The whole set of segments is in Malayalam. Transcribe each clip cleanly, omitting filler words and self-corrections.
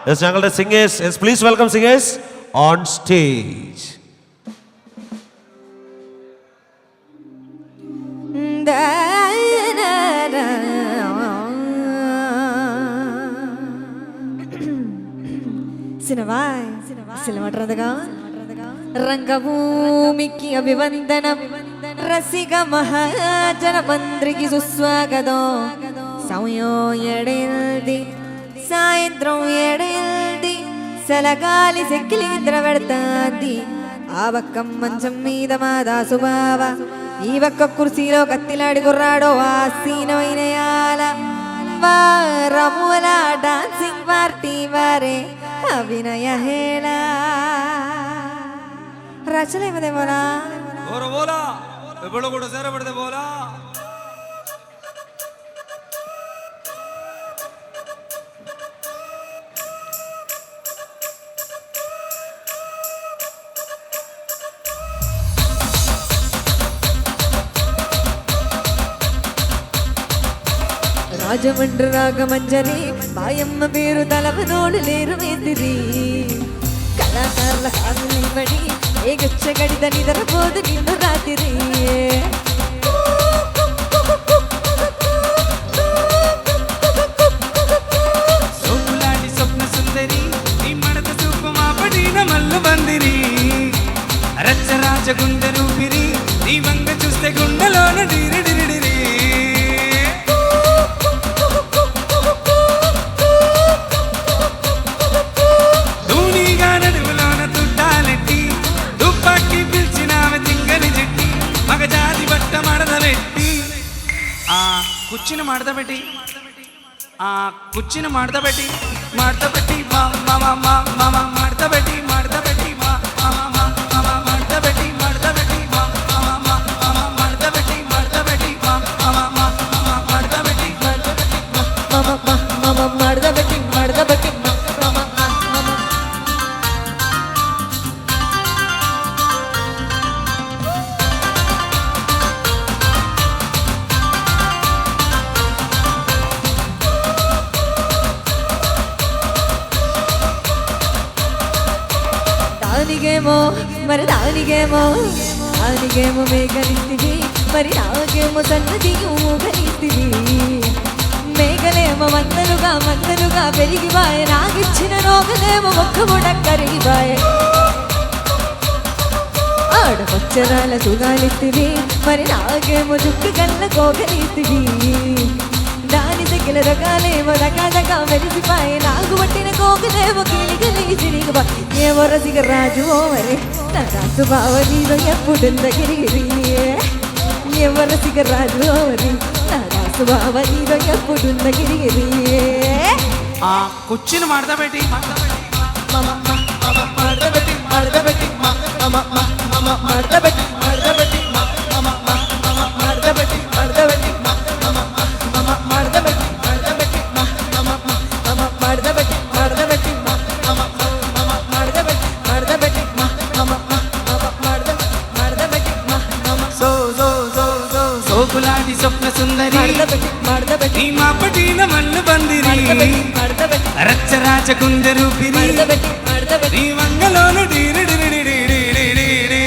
ഞങ്ങളുടെ singers, please welcome singers on stage. రంగభూమికి అభివందనం, రసిక మహాజన మంత్రికి సుస్వాగతం. సమయం ఎడైంది, సాయంత్రం ఎడైంది, సలగాలి సెక్కిలి నిద్ర పెడతాంది. ఆ పక్క మంచం మీద మా దాసుబావ, ఈ పక్క కుర్చీలో కత్తిలాడి కుర్రాడో ఆసీనమైన రముల డాన్సింగ్ పార్టీ వారే అభినయ హేళ రచలేమదే బోలా బోలా ఎప్పుడు కూడా సేరపడితే బోలా. రాజమండ్రి రాగమంజరి బాయమ్మ పేరు తలవనోడు లేరు ఎదిరి కళాకారుల కాదులి మడి ఏగచ్చ గడిద నిద్రపోదు నిన్ను రాత్రి. సోకులాంటి స్వప్న సుందరి నీ మడత చూపు మా పడిన మల్లు బందిరి, రచ్చరాజ గుండె రూపిరి నీ వంగ చూస్తే గుండెలోన డిరి డిరి డిరి. కుచ్చిన మడతపెట్టి కుచ్చిన మడతపెట్టి మడతపెట్టి మా మామ మా మామ మడతపెట్టి మడతపెట్టి మా మామ మామ మడతపెట్టి మడతపెట్టి మా మామ మామ మడతపెట్టి మడతపెట్టి మా మామ మామ మడతపెట్టి మడతపెట్టి మామ మామ మడతపెట్టి మడతపెట్టి మామ మామ. దానికేమో మరి దానికేమో మేఘలిస్తివి, మరి నాకేమో సన్నది ఊగలిస్తివి. మేఘలేమో మందలుగా పెరిగిపాయే, నాకిచ్చిన రోగలేమో ఒక్క ముడ కరిగిపాయే. ఆడపచ్చరాల సుగాలిస్తివి, మరి నాకేమో చుక్కి కళ్ళ కోగలిస్తివి. దాని దగ్గర రకాలేమో రకాలుగా మెరిసిపాయే, నాకు పట్టిన కోకలేమో కిలిగలి చిరిగిపా. ఏమో రసిక రాజు మరి నా రాసు బావ నీలో ఎప్పుడు గిరిగిరి. ఏమో రసిక రాజు మరి నా రాసు బావ నీలో ఎప్పుడు గిరిగిరి. కుచ్చిన మడతపెట్టి మడతపెట్టి మడతపెట్టి మడతపెట్టి మడతపెట్టి మడతపెట్టి మడతపెట్టి సోకులాంటి స్వప్న సుందరి నీ మా పడిన మల్లు బందిరి, రచ్చరాజ గుండె రూపిరి నీ వంగలోను డీరి డిరి డిరి డిరి డిరి.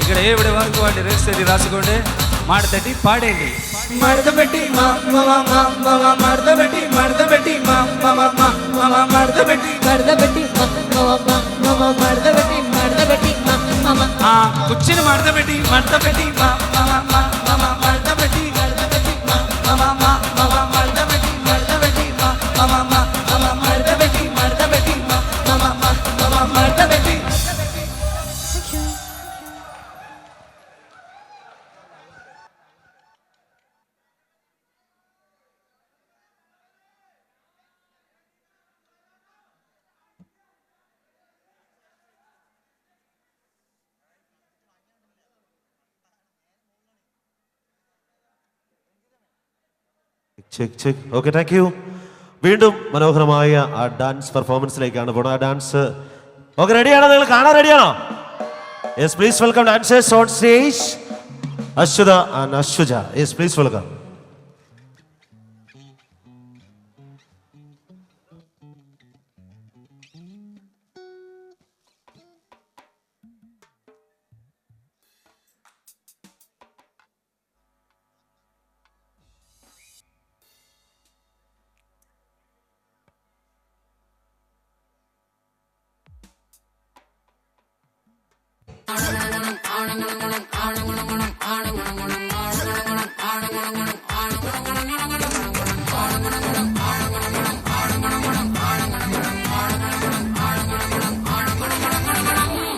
ఇక్కడ ఏవిడ వరకు వాటి రేసేది రాసుకోండి, మాడతట్టి పాడేయండి. మడతపెట్టి మా మామ మామ మడతపెట్టి మడతపెట్టి మా మామ మామ మడతపెట్టి మడతపెట్టి మడతపెట్టి మడతపెట్టి కుచ్చిన మడతపెట్టి మడతపెట్టి మా మామ మామ మడతపెట్టి మడతపెట్టి మా మామ మామ మడతపెట్టి మడతపెట్టి మా మామ మామ మడతపెట్టి మడతపెట్టి మా మామ మామ మడతపెట్టి. Check okay, thank U. വീണ്ടും മനോഹരമായ ആ ഡാൻസ് പെർഫോമൻസിലേക്കാണ് പോകുന്നത്. ആ ഡാൻസ് ഓക്കെ, റെഡിയാണോ? നിങ്ങൾ കാണാൻ റെഡിയാണോ? Yes, please welcome dancers on stage. Ashwatha and Ashwaja. Yes, please welcome.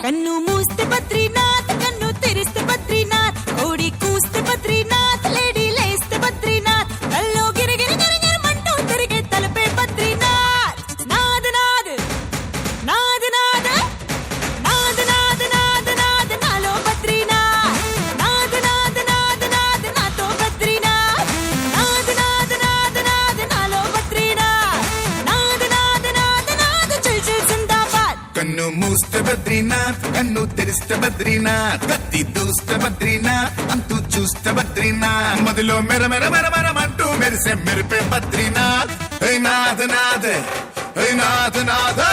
కన్ను మూస్తే బద్రీనాథ్, కన్ను తెరిస్తే బద్రీనాథ్, కోడి కూస్తే బద్రీనాథ్, లేడీ లేస్తే బద్రీనాథ్, కల్లో గిరిగిరి గిరిగిరమంటూ తిరిగే తలపే బద్రీనాథ్. నాద్ నాద్ నాద్ నాద్ నాద్ నాద్ నాద్ నాద్ నాలో బద్రీనాథ్, నాద్ నాద్ నాద్ నాద్ నాతో బద్రీనాథ్, నాద్ నాద్ నాద్ నాద్ నాలో బద్రీనాథ్, నాద్ నాద్ నాద్ నాద్ చల్ చల్ జిందాబాద్. కన్ను మూస్తే బద్రీనాథ్, కన్ను తెరిస్తే బద్రీనాథ్, కత్తి దూస్తే బద్రీనాథ్, అంతు చూస్తే బద్రీనాథ్, మదిలో మెర మెర మెర మెరమంటూ మెరిసే మెరిపే బద్రీనాథ్. హే నాథ్ నాథ్, హే నాథ్ నాథ్,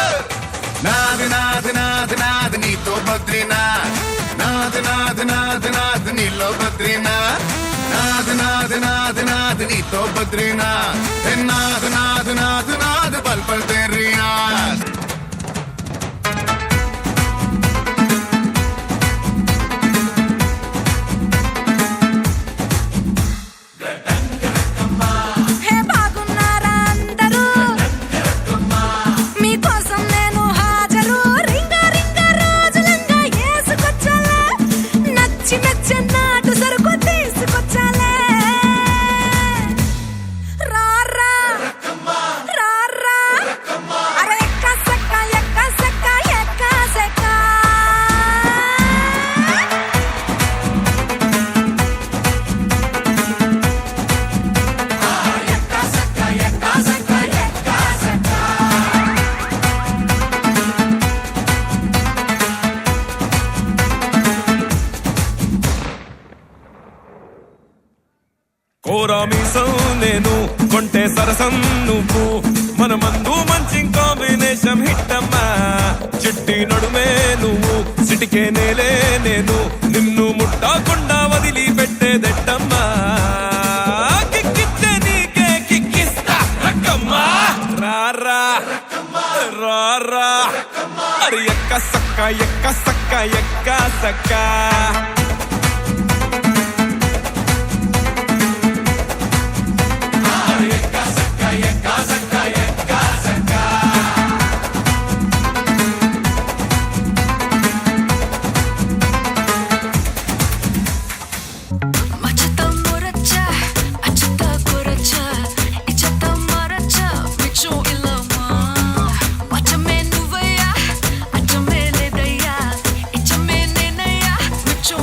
నాథ్ నాథ్ నాథ్ నాథ్ నీతో బద్రీనాథ్, నాథ్ నాథ్ నాథ్ నాథ్ నీలో బద్రీనాథ్, నాథ్ నాథ్ నాథ్ నాథ్ నీతో బద్రీనాథ్, హే నాథ్ నాథ్ నాథ్ నాథ్ పల్ పల్ తెరీనాథ్. హే బాగున్నారా అందరూ, మీకోసం నేను హాజరు, రింగా రింగా రోజులంగా ఏసుకొచ్చాలే, నచ్చి నచ్చి నాటు సరుకు తీసుకొచ్చాలే. రారా రారా, అరే ఎక్క సెక్క ఎక్క సెక్క ఎక్క సెక్క. కోరామీసం నేను కొంటే సరసం నువ్వు, మన మందు మంచి కాంబినేషన్ హిట్టమ్మా. చిట్టి నడుమే నువ్వు, సిటికే నేలే నేను, నిన్ను ముట్టకుండా వదిలి పెట్టేదెట్టమ్మా. కిక్కిస్తే నీకే కిక్కిస్తా రక్కమ్మా, రారా రారా, అరే ఎక్క సక్క ఎక్క సక్క ఎక్క సక్క. Machata moracha, achata koracha, ichata maracha, micho ilama. Machame nuvaya, achame ledaya, ichame nenaya, micho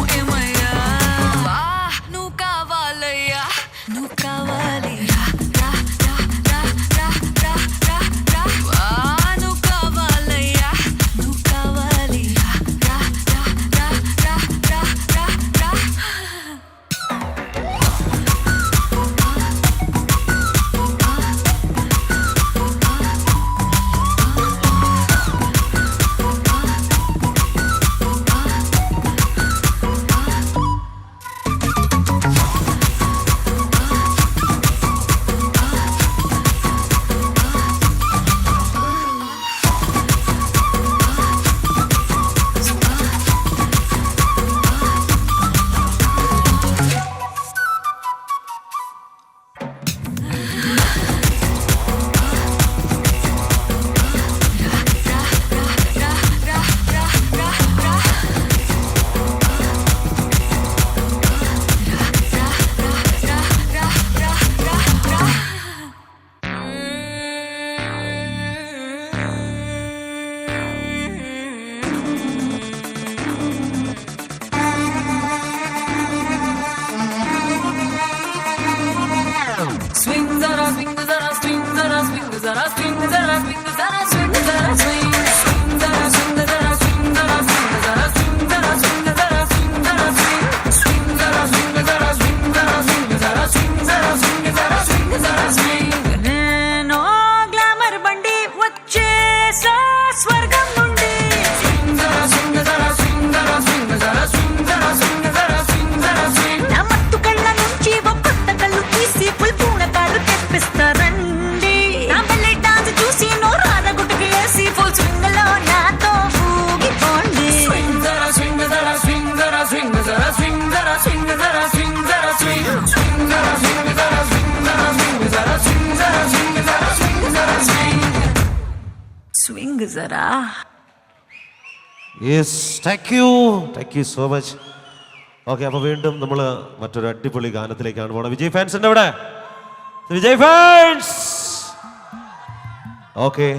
जरा yes thank you so much. Okay, അപ്പോൾ വീണ്ടും നമ്മൾ മറ്റൊരു അടിപൊളി ഗാനത്തിലേക്കാണ് പോകണം. വിജയ് ഫാൻസ് ഉണ്ട് ഇവിടെ? Vijay fans okay.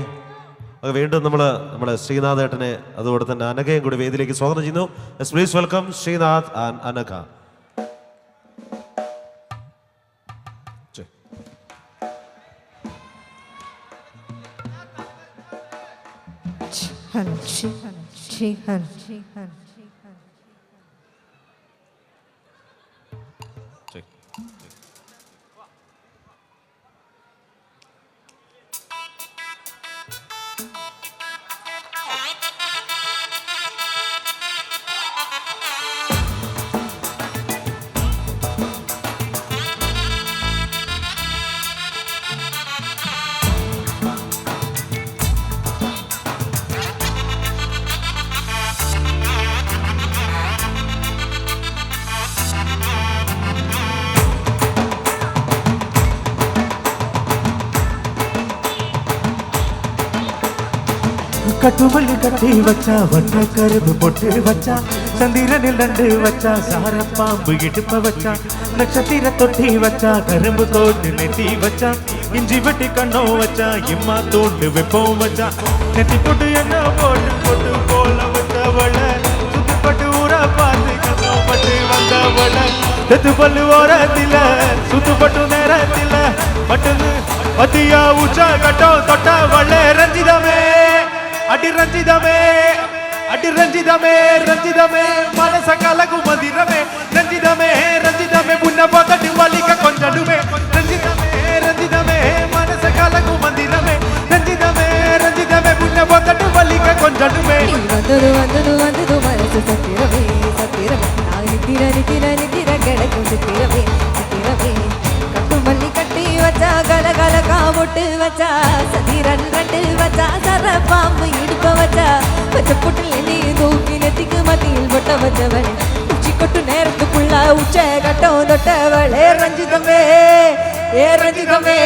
വീണ്ടും നമ്മുടെ ശ്രീനാഥ് ഏട്ടനെ അതുപോലെ തന്നെ അനഘയും കൂടി വേദിയിലേക്ക് സ്വാഗതം ചെയ്യുന്നു. Please welcome Sreenath and Anagha. കട്ടുമല്ലി കട്ടി വച്ച വട്ടക്കരുത് പൊട്ട് വച്ച ചന്ദ്രനിൽ രണ്ട് വച്ച സാരപ്പാമ്പ് ഇടുപ്പ വച്ച നക്ഷത്ര തൊട്ടി വച്ച കരുമ്പ് തോട്ട് നെറ്റി വച്ച ഇഞ്ചി വെട്ടി കണ്ണോ വച്ച ഇമ്മ തോണ്ട് വെപ്പോ വച്ച നെറ്റി പൊട്ട് എണ്ണ പോട്ട് പൊട്ട് പോല വച്ചവള സുത്തുപട്ട് ഊറ പാത്ത് കണ്ണോ പട്ട് വന്നവള തെത്തുപല്ലു ഓരത്തില സുത്തുപട്ടു നേരത്തില പട്ടുന്ന് പതിയ ഉച്ച കട്ടോ തൊട്ടവളെ രഞ്ജിതമേ അടി രഞ്ജിതമേ അടി രഞ്ജിതമേ രഞ്ജിതമേ മനസ കലകു മതിരമേ രഞ്ജിതമേ രഞ്ജിതമേ പുന്ന പതടി വലിക കൊഞ്ചടുമേ രഞ്ജിതമേ രഞ്ജിതമേ മനസ കലകു മതിരമേ രഞ്ജിതമേ രഞ്ജിതമേ പുന്ന പതടി വലിക കൊഞ്ചടുമേ വന്നതു മനസ്സ് സത്തിരമേ സത്തിരമേ നിത്തിര കിടക്കും സത്തിരമേ സത്തിരമേ കട്ടുമല്ലി കട്ടി വച്ച കല കല കാമുട്ട് വച്ച സതിരൻ രണ്ട് വച്ച സറപ്പാമ്പ് ഇടുപ്പ വച്ച പച്ചപ്പൊട്ടിൽ നീ തൂക്കിനെത്തിക്ക് മതിയിൽ പൊട്ട വച്ചവളെ ഉച്ചിക്കൊട്ടു നേരത്തുക്കുള്ള ഉച്ച കട്ടോ തൊട്ടവളെ രഞ്ജിതമേ ഏ രഞ്ജിതമേ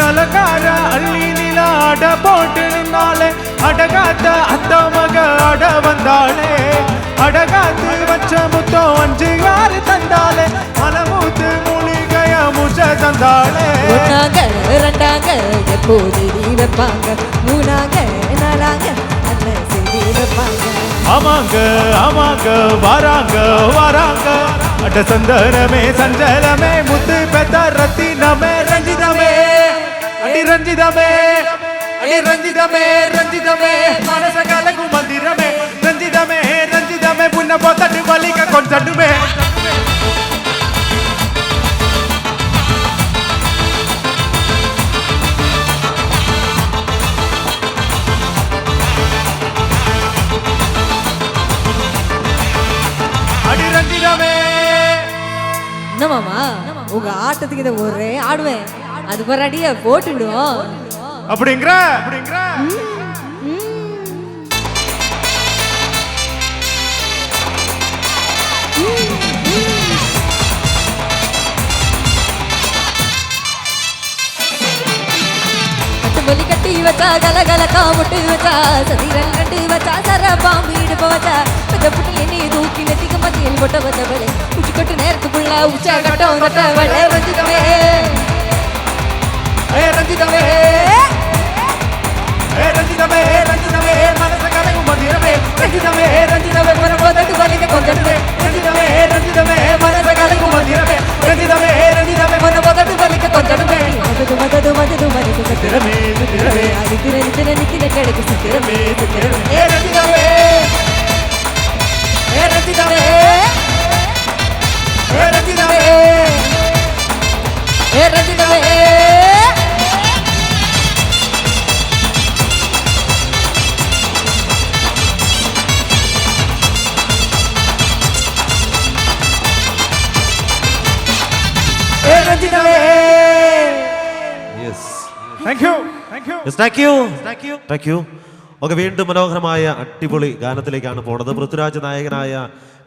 അലങ്കാര അള്ളി നിലാട പോട്ട് നിന്നാളെ അടകാത്ത അത്ത മക അട വന്നാളെ അടകാത്ത് വച്ച മുത്തോ അഞ്ച് ആറ് തന്നാളെ മലമൂത്ത് മൂളികയ മുഷ തന്നാളെ ஒன்னாங்க ரெண்டாங்க எப்போது நீ வைப்பாங்க மூணாங்க நாலாங்க அந்த செய்தி வைப்பாங்க ஆமாங்க ஆமாங்க வராங்க வராங்க அட சந்தனமே சஞ்சலமே முத்து பெத்த ரத்தினமே ரஞ்சிதமே அடி ரஞ்சிதமே அடி ரஞ்சிதமே ரஞ்சிதமே மனச கலகு மந்திரமே ரஞ்சிதமே ரஞ்சிதமே புன்ன போத்தட்டு வலிக்க கொஞ்சடுமே அடி ரஞ்சிதமே என்னமாமா உங்க ஆட்டத்துக்கு இதை ஒரே ஆடுவேன் அது ஒரு அடிய போட்டுடுவோம் அப்படிங்கற கட்டுமல்லி கட்டி வச்சா கல கல காமுட்டு வச்சா சதிரல் கண்டு வச்சா சர பாம்பு இடுப்ப வச்சா பச்சப்புட்டில் நீ தூக்கி நெத்திக்கு மத்தியில் பொட்ட வச்சவளே உச்சி கொட்டு நேரத்துக்குள்ள உச்ச கட்டம் தொட்டவளே ரஞ்சிதமே ஏ ரஞ்சிதமே ஏ ரஞ்சிதமே ரஞ்சிதமே மனச கலகு மந்திரமே ரஞ்சிதமே ரஞ்சிதமே மனபோதட்டு வலிக்க கொஞ்சடுமே ரஞ்சிதமே ரஞ்சிதமே மனச கலகு மந்திரமே ரஞ்சிதமே ரஞ்சிதமே மனபோதட்டு வலிக்க கொஞ்சடுமே மதது மதது சத்திரமே சத்திரமே நித்திர கிடக்கு சத்திரமே சத்திரமே ஏ ரஞ்சிதமே ஏ ரஞ்சிதமே ஏ ரஞ்சிதமே ஏ ரஞ்சிதமே താങ്ക് യു. ഓക്കെ, വീണ്ടും മനോഹരമായ അടിപൊളി ഗാനത്തിലേക്കാണ് പോണത്. പൃഥ്വിരാജ് നായകനായ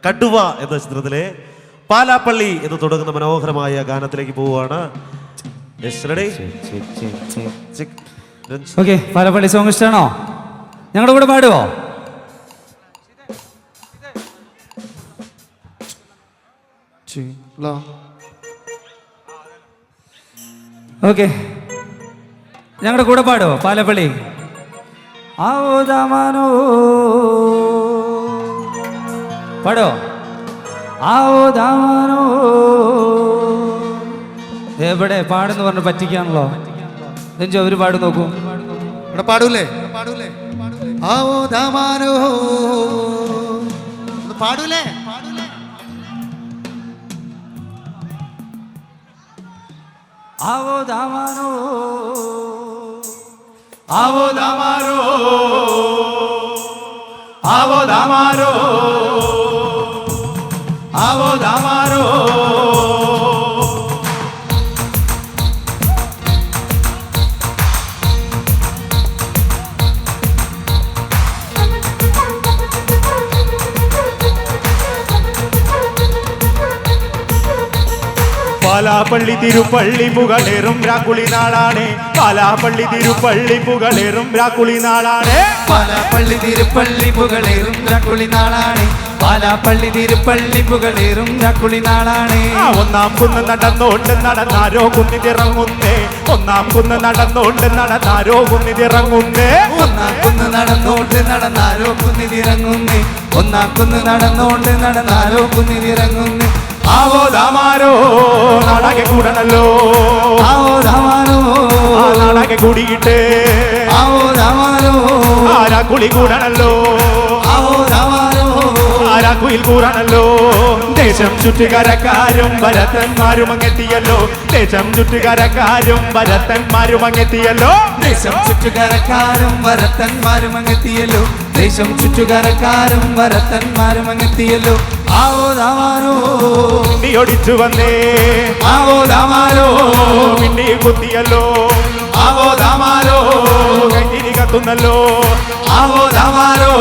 കടുവ എന്ന ചിത്രത്തിലെ പാലാപ്പള്ളി എന്ന് തുടങ്ങുന്ന മനോഹരമായ ഗാനത്തിലേക്ക് പോവുകയാണ്. ഓക്കെ, പാലപ്പള്ളി സോങ് ഇഷ്ടമാണോ? ഞങ്ങളുടെ കൂടെ പാടുവോ? ഓക്കെ, ഞങ്ങളുടെ കൂടെ പാടുവോ പാലപ്പള്ളി? ആവോ ദാമാനോ പാടോ, ആവോ ദാമാനോ. എവിടെ പാടെന്ന് പറഞ്ഞ് പറ്റിക്കാണല്ലോ. നെഞ്ചോ അവര് പാടും നോക്കൂ. ഇവിടെ പാടൂലേ? ആവോ ദാമാനോ പാടൂലേ? ആവോ ദാമാനോ, ആവോ ദാമാനോ, ആവോ ദാമാനോ, ആവോ ദാമാനോ. പാലാപ്പള്ളി തിരുപ്പള്ളി പുകളേറും രാക്കുളി നാളാണ്. പാലാപ്പള്ളി തിരുപ്പള്ളി പുകളേറും രാക്കുളി നാളാണ്. പാലാപ്പള്ളി തിരുപ്പള്ളി പുകളേറും രാക്കുളി നാളാണ്. പാലാപ്പള്ളി തിരുപ്പള്ളി പുകളേറും രാക്കുളി നാളാണ്. ഒന്നാം കുന്ന് നടന്നോണ്ട് നടന്നാരോ കുന്നിതിറങ്ങുന്നേ. ഒന്നാം കുന്ന് നടന്നോണ്ട് നടന്നാരോ കുന്നിതിറങ്ങുന്നേ. ഒന്നാം കുന്ന് നടന്നോണ്ട് നടന്നാരോ കുന്നിതിറങ്ങുന്നേ. ഒന്നാം കുന്ന് നടന്നോണ്ട് നടന്നാരോ കുന്നിതിറങ്ങുന്നേ. ആവോ ദാമാരോ നാടക കൂടണല്ലോ. ആവോ ദാമാനോ നാടക കൂടിയിട്ട് ആവോ ദാമാനോ ആരാക്കുളി കൂടണല്ലോ. ആവോ ദാമാനോ ആരാക്കുയിൽ കൂടണല്ലോ. ദേശം ചുറ്റുകരക്കാരും ഭരതന്മാരും അങ്ങെത്തിയല്ലോ. ദേശം ചുറ്റുകരക്കാരും ഭരതന്മാരും അങ്ങെത്തിയല്ലോ. ദേശം ചുറ്റുകരക്കാരും ഭരതന്മാരും അങ്ങെത്തിയല്ലോ. ദേശം ചുറ്റുകരക്കാരും ഭരതന്മാരും അങ്ങെത്തിയല്ലോ. ആവോ ദാമാനോ നീ ഒടിച്ചു വന്നേ. ആവോ ദാമാനോ മിന്നി കുത്തിയല്ലോ. ആവോ ദാമാനോ കൈതിരി കത്തുന്നല്ലോ. ആവോ ദാമാനോ.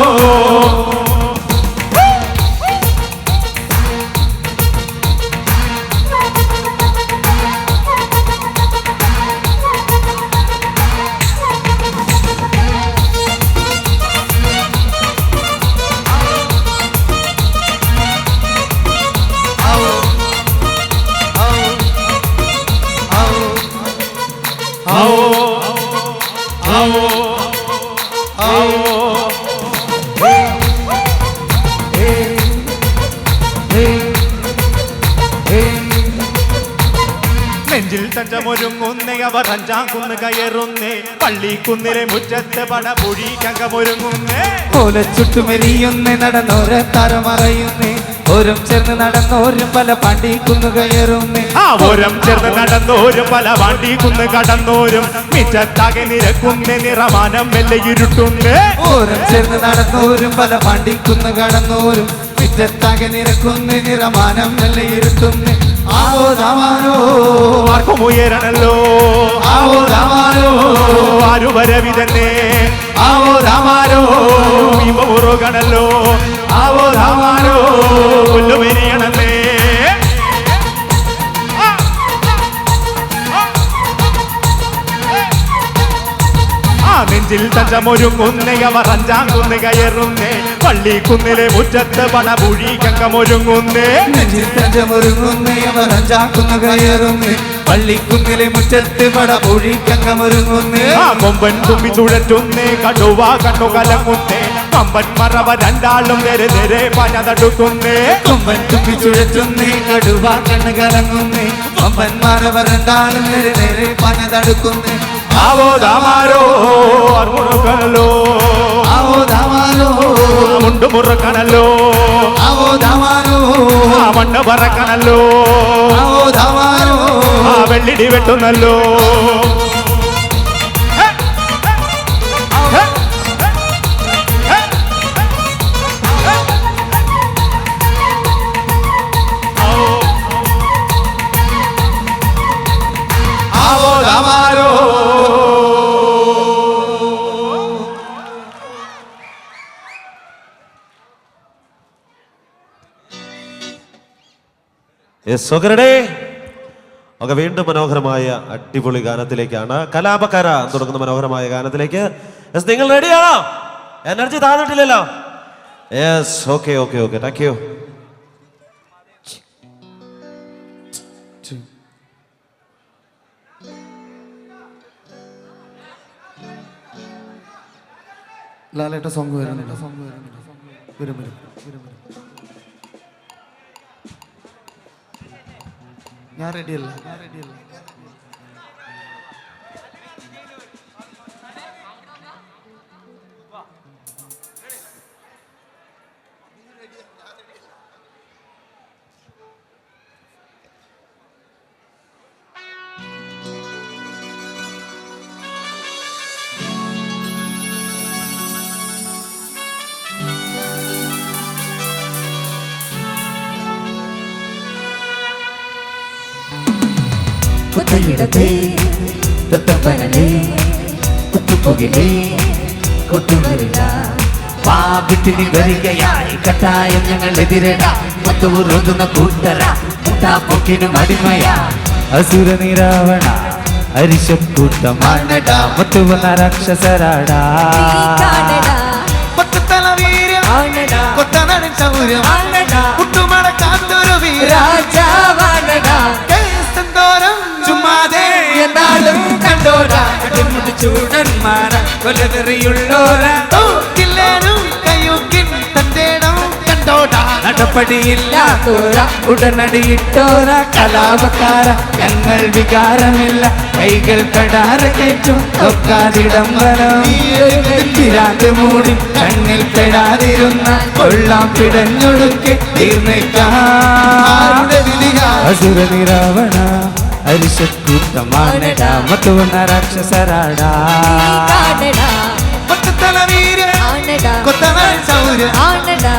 നെഞ്ചിൽ തഞ്ചമൊരുങ്ങുന്നേ അവർ അഞ്ചാം കുന്ന് കയറുന്നേ. പള്ളിക്കുന്നിലെ മുറ്റത്ത് പടപൊഴി കങ്കമൊരുങ്ങുന്നേ. ഓലച്ചുട്ടുമെരിയുന്നേ നടന്നോരെ തരമറയുന്നേ. ഓരം ചേർന്ന് നടന്നോരും പല പണ്ടിക്കുന്ന് കയറുന്നേ. ഓരം ചേർന്ന് നടന്നോരും പല വണ്ടി കുന്ന് കടന്നോരും മിറ്റത്താകെ നിരക്കുന്നേ. നിറമാനം വെല്ലയിരുട്ടുന്നേ. ഓരം ചേർന്ന് നടന്നോരും പല പണ്ടിക്കുന്ന് കടന്നോരും മിറ്റത്താകെ നിരക്കുന്നേ. നിറമാനം വെല്ലയിരുത്തുന്നേ. ആവോ ദാമാനോ ആർക്കും ഉയരണല്ലോ. ആവോ ദാമാനോ ആരു വരവി തന്നെ. ആവോ ദാമാനോ മുറുകണല്ലോ. ആവോ ദാമാനോ കൊല്ലുമെരിയണമേ. നെഞ്ചിൽ തഞ്ചമൊരുങ്ങുന്നേ അവർ അഞ്ചാം കുന്ന് കയറുന്നേ. പള്ളിക്കുന്നിലെ മുറ്റത്ത് പടപുഴി കങ്കമൊരുങ്ങുന്നേ. നെഞ്ചിൽ തഞ്ചമൊരുങ്ങുന്നേ അവർ അഞ്ചാക്കുന്ന് കയറുന്നേ. പള്ളിക്കുന്നിലെ മുറ്റത്ത് പടപൊഴിക്കങ്ങമൊരുങ്ങുന്നേ. കൊമ്പൻ തുമ്പി ചുഴറ്റുന്നേ. കടുവ കണ്ണു കലങ്ങുന്നേ. കമ്പൻ മറവ രണ്ടാളും നേരെ നേരെ പനതടുക്കുന്നേ. കൊമ്പൻ തുമ്പി ചുഴറ്റുന്നേ. കടുവ കണ്ണ് കലങ്ങുന്നേ. കൊമ്പന്മാരെ രണ്ടാളും നേരെ നേരെ പനതടുക്കുന്നേ. ആവോ ദാമാരോ മുറുക്കണല്ലോ. ആവോ ദാമാനോ മുണ്ടു മുറുക്കണല്ലോ. ആവോ ദാമാനോ മണ്ണ് പറക്കണല്ലോ. ആവോ ദാമാനോ വെള്ളിടി വെട്ടുന്നല്ലോ. ആവോ ദാമാനോ ഒക്കെ വീണ്ടും മനോഹരമായ അടിപൊളി ഗാനത്തിലേക്കാണ് കലാപക്കാര തുടങ്ങുന്ന മനോഹരമായ ഗാനത്തിലേക്ക്. നിങ്ങൾ റെഡിയാണോ? എനർജി താന്നിട്ടില്ലല്ലോ. Yes, okay okay okay, thank you. ലാലേട്ട സോങ് വരുന്നുണ്ട്. വരും. ഞാൻ റെഡിയല്ല. കുത്തയിടത്തെ തൊട്ടപ്പനലേ കുത്തുപൊകിലേ കൊട്ടുവരില്ല പാപിട്ടിനി വരികയായി കട്ടായം ഞങ്ങൾ എതിരിട മൊത്തവുറുന്ന കൂട്ടര മുട്ടാപ്പൊക്കിനും അടിമയാ അസുര നിരാവണ അരിശക്കൂട്ടമാണട മൊത്തുവന്ന രാക്ഷസരാടാ പത്തല വീരം കൊത്തനടൻ സൗര്യം കുട്ടുമടക്കാത്തൊരു വീര ചുമ്മാതെ എന്നാലും കണ്ടോരാ ചൂടന്മാരാ കൊലവെറിയുള്ളോരാ കയ്യൂക്കിൻ തന്തേടം കണ്ടോടാ നടപ്പടിയില്ലാത്തോര ഉടനടിയിട്ടോര കലാപക്കാര ഞങ്ങൾ വികാരമില്ല കൈകൾ കടാര കയറ്റും തൊക്കാതിടംബരം തിരാന്ത് മൂടി കണ്ണിൽ പെടാതിരുന്ന കൊള്ളാം പിടഞ്ഞൊടുക്കി അസുര നിരാവണ അരിശക്കൂട്ടമാണടാ മത്തുവന്ന രാക്ഷസരാടാ പത്തല വീര കൊത്തനടൻ സൗര്യം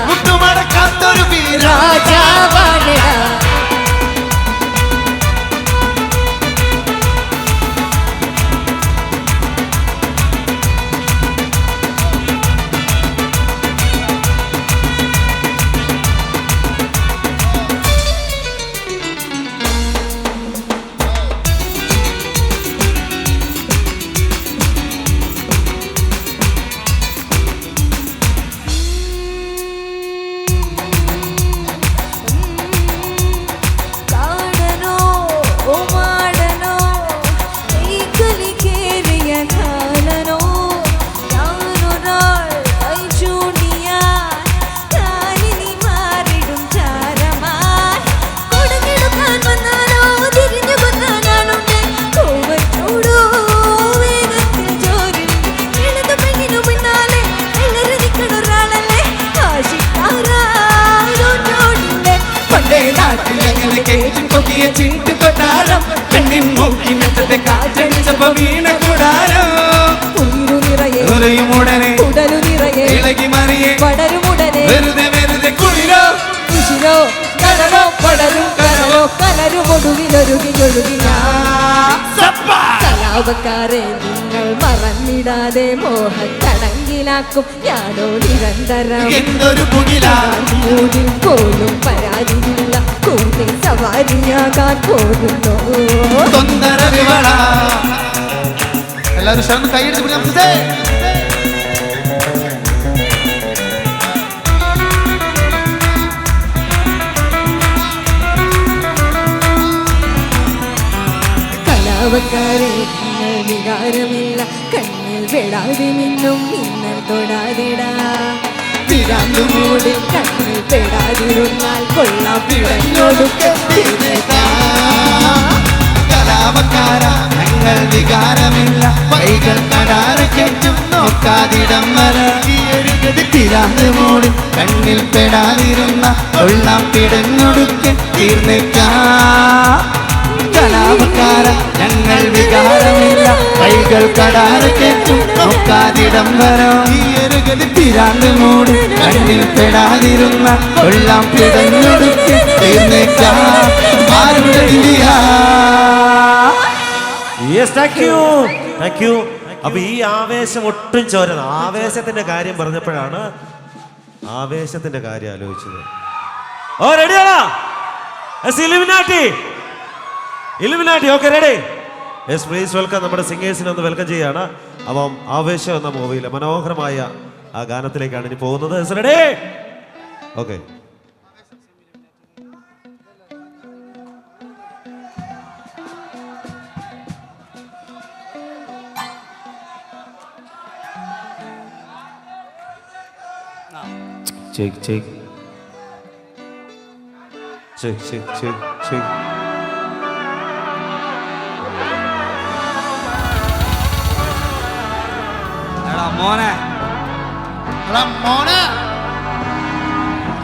കുട്ടുമടക്കാത്തൊരു വീര ചിന്തു കൊട്ടാരം പെണ്ണിൻ മൂക്കിനത്തെ കാറ്റടിച്ചപ്പോ വീണ കൂടാരം ഉടനെ ഇളകി മറിയെ വെറുതെ വെറുതെ കുളിരോ കടലോ പടരും കടലോ കലരുമൊടുവിലൊരുകിയൊഴുകി കലാപക്കാരെ നിങ്ങൾ മറന്നിടാതെ മോഹക്കടങ്കിലാക്കും ഞാനോ നിരന്തരം എന്തൊരു പുകിലാൂരിൽ പോലും പരാതിയില്ല കൂട്ടി സവാരിയാകാൻ പോകുന്നു തൊന്തര വിവള എല്ലാവരും ശരണം കൈയെടുത്ത് പിടിക്കാം. കലാപക്കാരെ നിങ്ങൾ വികാരമില്ല കണ്ണിൽ പെടാതെ നിന്നും മിന്നൽ തൊടാതിടാ പിടാന്നുമൂടിൽ കണ്ണിൽ പെടാതിരുന്നാൽ കൊള്ളാം പിടഞ്ഞൊടുക്കെ കലാപക്കാര ഞങ്ങൾ വികാരമില്ല കൈകൾ കടാരക്കെറ്റും നോക്കാതിടം വര തിരാന്ത് മൂടി കണ്ണിൽ പെടാതിരുന്ന കൊള്ളാം പിടഞ്ഞൊടുക്കെ തീർന്നേക്കാം കലാപക്കാര ഞങ്ങൾ വികാരമില്ല കൈകൾ കടാരക്കെറ്റും നോക്കാതിടം വരോ തിരാന്ത് മൂടി കണ്ണിൽ പെടാതിരുന്ന കൊള്ളാം പിടഞ്ഞൊടുക്കെ തീർന്നേക്കാം അപ്പൊ ഈ ആവേശം ഒട്ടും ചോരന. ആവേശത്തിന്റെ കാര്യം പറഞ്ഞപ്പോഴാണ് ആവേശത്തിന്റെ കാര്യം ആലോചിച്ചത്. ഓ റെഡിയാണോ? Illuminati okay ready? Yes please welcome. നമ്മുടെ സിംഗേഴ്സിനെ ഒന്ന് വെൽക്കം ചെയ്യാണ്. അപ്പം ആവേശം എന്ന മൂവിയിലെ മനോഹരമായ ആ ഗാനത്തിലേക്കാണ് ഇനി പോകുന്നത്. Ready? Okay. Check, check. Check, check, check, check. എടാ മോനെ,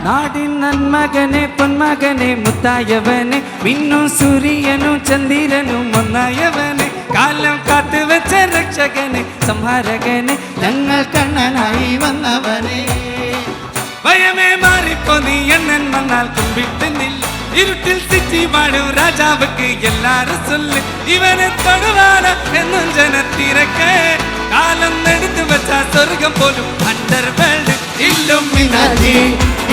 നാടിൻ നന്മകനെ പൊന്മകനെ മുത്തായവനെ മിന്നും സൂര്യനും ചന്ദ്രനും ഒന്നായവനെ കാലം കാത്തു വെച്ച രക്ഷകനെ സംഹാരകനെ ഞങ്ങൾ കണ്ണനായി വന്നവനെ ഭയമേ മാറിപ്പോ നീ എണ്ണൻ വന്നാൽ കുമ്പിട്ടുന്നില്ല ഇരുട്ടിൽ സിറ്റി വാഴും രാജാവുക്ക് എല്ലാരും சொல்லு ഇവനെ തൊടുവാന എന്നും ജനത്തിരക്ക് കാലം എടുത്തു വെച്ച സ്വർഗം പോലും അണ്ടർ വേൾഡ് ഇല്ലുമിനാറ്റി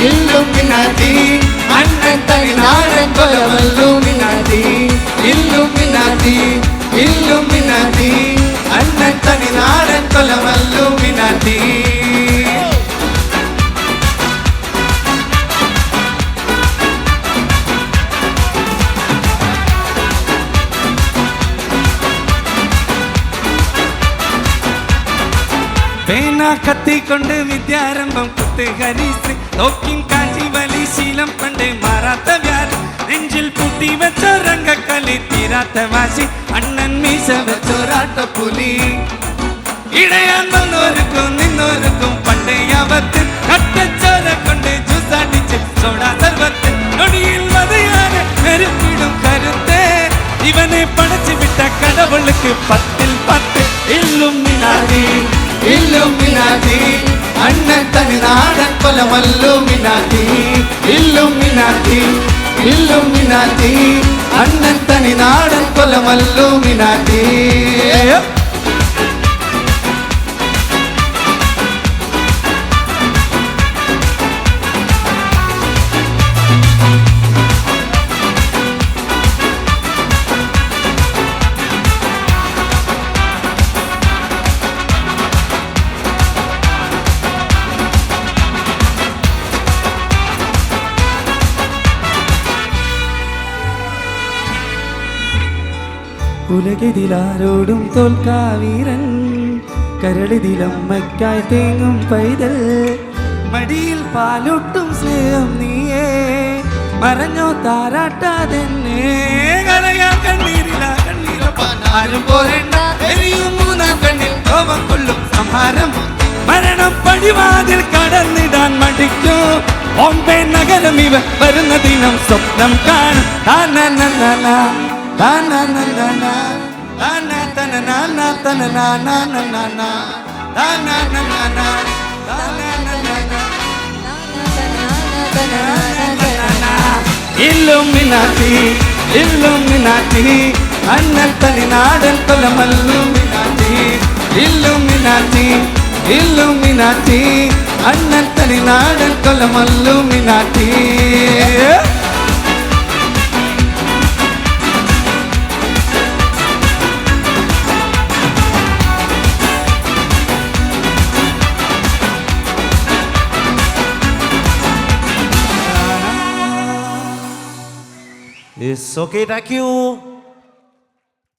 ഇല്ലുമിനാറ്റി അണ്ണൻ തനിനാടൻ കൊലവല്ലുമിനാറ്റി ഇല്ലുമിനാറ്റി ഇല്ലുമിനാറ്റി അണ്ണൻ തനിനാടൻ കൊലവല്ലുമിനാറ്റി പേന കത്തിക്കൊണ്ട് വിദ്യാരംഭം കുത്ത് ഹരീസ് നോക്കിൻ കാഞ്ചി വലി ശീലം പണ്ട് മാറാത്ത വ്യാധി നെഞ്ചിൽ പൂട്ടി വെച്ചോ രംഗക്കളി തീരാത്ത വാശി അണ്ണൻ മീശ വെച്ചോരാട്ടപ്പുലി ഇടയാൻ വന്നോർക്കും നിന്നോർക്കും പണ്ട് യാവത്ത് കട്ടച്ചോര കൊണ്ട് ജ്യൂസടിച്ച് സോഡാ സർവത്ത് നൊടിയിൽ മതിയാന് നെരുപ്പിടും കരുത്ത് ഇവനെ പടച്ചു വിട്ട കടവുൾക്ക് 10ൽ 10 ഇല്ലുമിനാറ്റി ഇല്ലുമിനാറ്റി അണ്ണൻ തനിനാടൻ കൊലമല്ലുമിനാറ്റി ഇല്ലുമിനാറ്റി ഇല്ലുമിനാറ്റി അണ്ണൻ തനിനാടൻ കൊലമല്ലുമിനാറ്റി ഉലകതിലാരോടും തോൽക്കാവീരൻ കരളിതിലമ്മയ്ക്കായി തേങ്ങും പൈതൽ മടിയിൽ പാലൊട്ടും സ്നേഹം നീയേ മറഞ്ഞോ താരാട്ടാതെന്നെ കരയാ കണ്ണീരില കണ്ണീരും പോരണ്ട എരിയും മൂന്നാം കണ്ണിൽ കോപം കൊള്ളും സംഹാരം മരണം പടിവാതിൽ കടന്നിടാൻ മടിക്കോ ബോംബെ നഗരം ഇവ വരുന്ന ദിനം സ്വപ്നം കാണും Illuminati Illuminati Annan തനിനാടൻ കൊലമല്ലുമിനാറ്റി Illuminati Illuminati Annan തനിനാടൻ കൊലമല്ലുമിനാറ്റി It's okay, thank you.